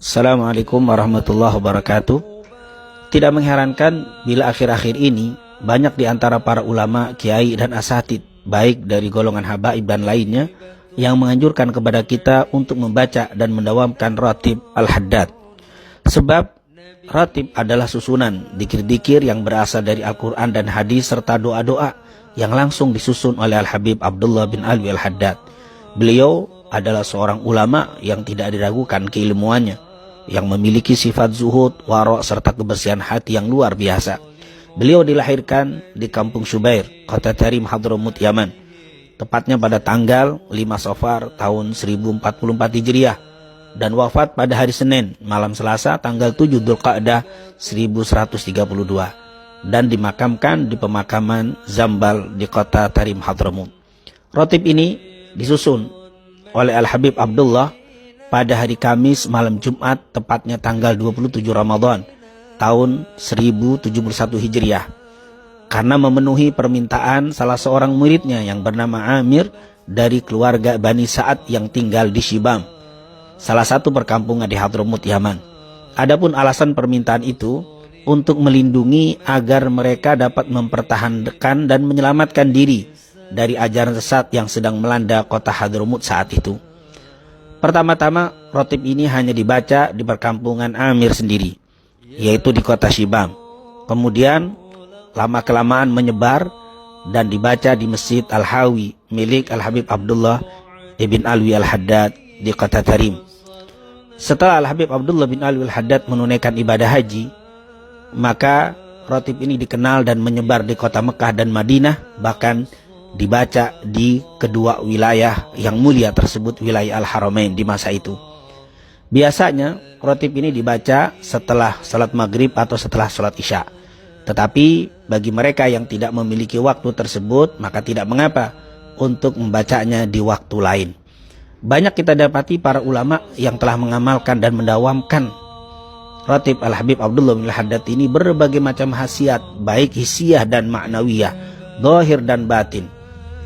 Assalamualaikum warahmatullahi wabarakatuh. Tidak mengherankan bila akhir-akhir ini banyak di antara para ulama, kiai dan asatid, baik dari golongan habaib dan lainnya, yang menganjurkan kepada kita untuk membaca dan mendawamkan ratib al-haddad. Sebab ratib adalah susunan dikir-dikir yang berasal dari Al-Quran dan hadis serta doa-doa yang langsung disusun oleh Al-Habib Abdullah bin Alwi al-Haddad. Beliau adalah seorang ulama yang tidak diragukan keilmuannya, yang memiliki sifat zuhud, wara' serta kebersihan hati yang luar biasa. Beliau dilahirkan di kampung Syubair, kota Tarim, Hadramut, Yaman, tepatnya pada tanggal 5 Safar tahun 1044 Hijriah, dan wafat pada hari Senin malam Selasa tanggal 7 Dzulqa'dah 1132, dan dimakamkan di pemakaman Zambal di kota Tarim, Hadramut. Ratib ini disusun oleh Al-Habib Abdullah pada hari Kamis malam Jumat, tepatnya tanggal 27 Ramadan tahun 1071 Hijriah, karena memenuhi permintaan salah seorang muridnya yang bernama Amir dari keluarga Bani Sa'ad yang tinggal di Shibam, salah satu perkampungan di Hadramut, Yaman. Adapun alasan permintaan itu untuk melindungi agar mereka dapat mempertahankan dan menyelamatkan diri dari ajaran sesat yang sedang melanda kota Hadramut saat itu. Pertama-tama, ratib ini hanya dibaca di perkampungan Amir sendiri, yaitu di kota Shibam. Kemudian lama-kelamaan menyebar dan dibaca di Masjid Al-Hawi milik Al-Habib Abdullah ibn Alwi al-Haddad di kota Tarim. Setelah Al-Habib Abdullah bin Alwi al-Haddad menunaikan ibadah haji, maka ratib ini dikenal dan menyebar di kota Mekah dan Madinah, bahkan dibaca di kedua wilayah yang mulia tersebut, wilayah Al-Haramain di masa itu. Biasanya ratib ini dibaca setelah salat maghrib atau setelah salat isya. Tetapi bagi mereka yang tidak memiliki waktu tersebut, maka tidak mengapa untuk membacanya di waktu lain. Banyak kita dapati para ulama yang telah mengamalkan dan mendawamkan ratib Al-Habib Abdullah bin Al-Haddad ini berbagai macam khasiat, baik hisiah dan ma'nawiyah, zahir dan batin.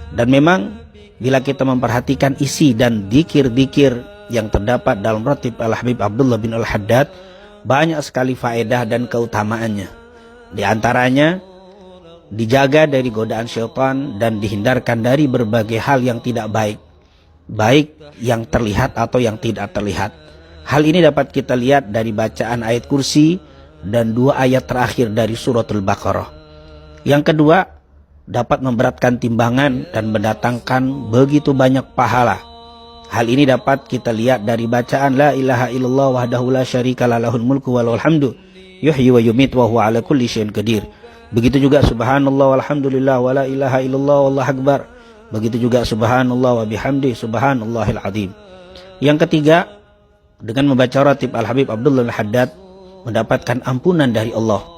Dan memang bila kita memperhatikan isi dan dikir-dikir yang terdapat dalam ratib Al-Habib Abdullah bin Al-Haddad, banyak sekali faedah dan keutamaannya. Di antaranya, dijaga dari godaan syaitan dan dihindarkan dari berbagai hal yang tidak baik, baik yang terlihat atau yang tidak terlihat. Hal ini dapat kita lihat dari bacaan ayat kursi dan 2 ayat terakhir dari suratul Baqarah. Yang kedua, dapat memberatkan timbangan dan mendatangkan begitu banyak pahala. Hal ini dapat kita lihat dari bacaan la ilaha illallah wahdahu la syarika lahul mulku wa lahul hamdu yuhyi wa yumit wa huwa ala kulli syai'in qadir. Begitu juga subhanallah walhamdulillah wa la ilaha illallah wallahu akbar. Begitu juga subhanallah wa bihamdi subhanallahil azim. Yang ketiga, dengan membaca ratib Al-Habib Abdullah al-Haddad mendapatkan ampunan dari Allah.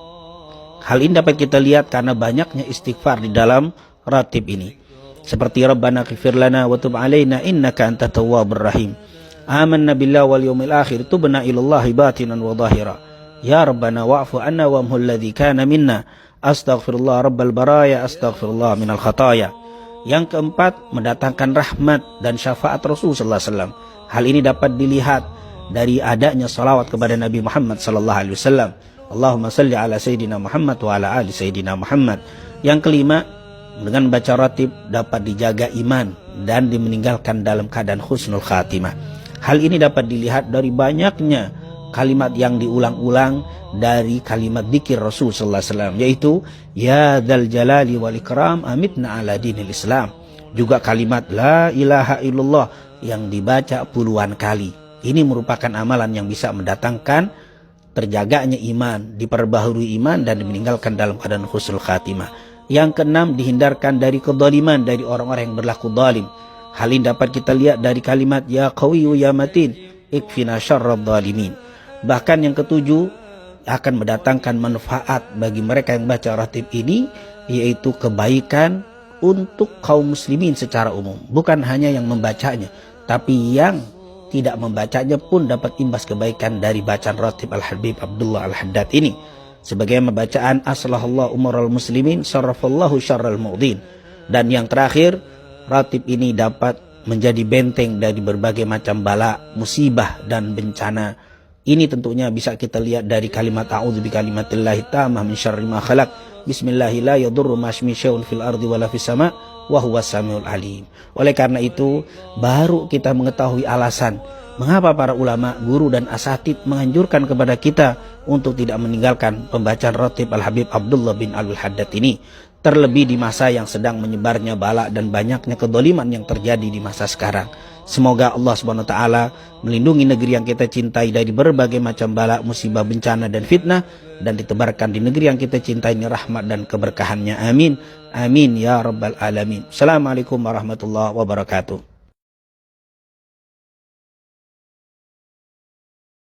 Hal ini dapat kita lihat karena banyaknya istighfar di dalam ratib ini. Seperti Rabbana ighfir lana wa tub alaina innaka antat tawwabur rahim. Amanna billahi wal yawmil akhir tubna ilallahi batinan wa zahira. Ya Rabbana wa'fu anna wa amhul ladzi kana minna. Astaghfirullah rabbal baraya astaghfirullah minal khataya. Yang keempat, mendatangkan rahmat dan syafaat Rasul sallallahu alaihi wasallam. Hal ini dapat dilihat dari adanya salawat kepada Nabi Muhammad sallallahu alaihi wasallam. Allahumma salli ala Sayyidina Muhammad wa ala ali Sayyidina Muhammad. Yang kelima, dengan baca ratib dapat dijaga iman dan dimeninggalkan dalam keadaan husnul khatimah. Hal ini dapat dilihat dari banyaknya kalimat yang diulang-ulang dari kalimat dzikir Rasul sallallahu alaihi wasallam, yaitu ya dzal jalali wal ikram amitna ala dinil Islam. Juga kalimat la ilaha illallah yang dibaca puluhan kali. Ini merupakan amalan yang bisa mendatangkan terjaganya iman, diperbaharui iman dan meninggalkan dalam keadaan husnul khatimah. Yang keenam, dihindarkan dari kezaliman dari orang-orang yang berlaku zalim. Hal ini dapat kita lihat dari kalimat ya qawiyyu ya matin ikfina syarradz zalimin. Bahkan yang ketujuh, akan mendatangkan manfaat bagi mereka yang baca ratib ini, yaitu kebaikan untuk kaum muslimin secara umum. Bukan hanya yang membacanya, tapi yang tidak membacanya pun dapat imbas kebaikan dari bacaan ratib Al-Habib Abdullah al-Haddad ini. Sebagai bacaan aslahallahu umural muslimin syarrafallahu syarral mu'din. Dan yang terakhir, ratib ini dapat menjadi benteng dari berbagai macam bala, musibah dan bencana Ini tentunya bisa kita lihat dari kalimat a'udzu bikalimatillahi tammah min syarri ma khalaq. Bismillahi la yadurru ma'asmi syai'un fil ardi wala fis sama' wa huwas samiul alim. Oleh karena itu, baru kita mengetahui alasan mengapa para ulama, guru dan asatid menganjurkan kepada kita untuk tidak meninggalkan pembacaan rotib Al-Habib Abdullah bin Alwi Haddad ini. Terlebih di masa yang sedang menyebarnya bala dan banyaknya kedoliman yang terjadi di masa sekarang. Semoga Allah SWT melindungi negeri yang kita cintai dari berbagai macam bala, musibah, bencana dan fitnah, dan ditebarkan di negeri yang kita cintai ini rahmat dan keberkahannya. Amin. Amin ya rabbal alamin. Assalamualaikum warahmatullahi wabarakatuh.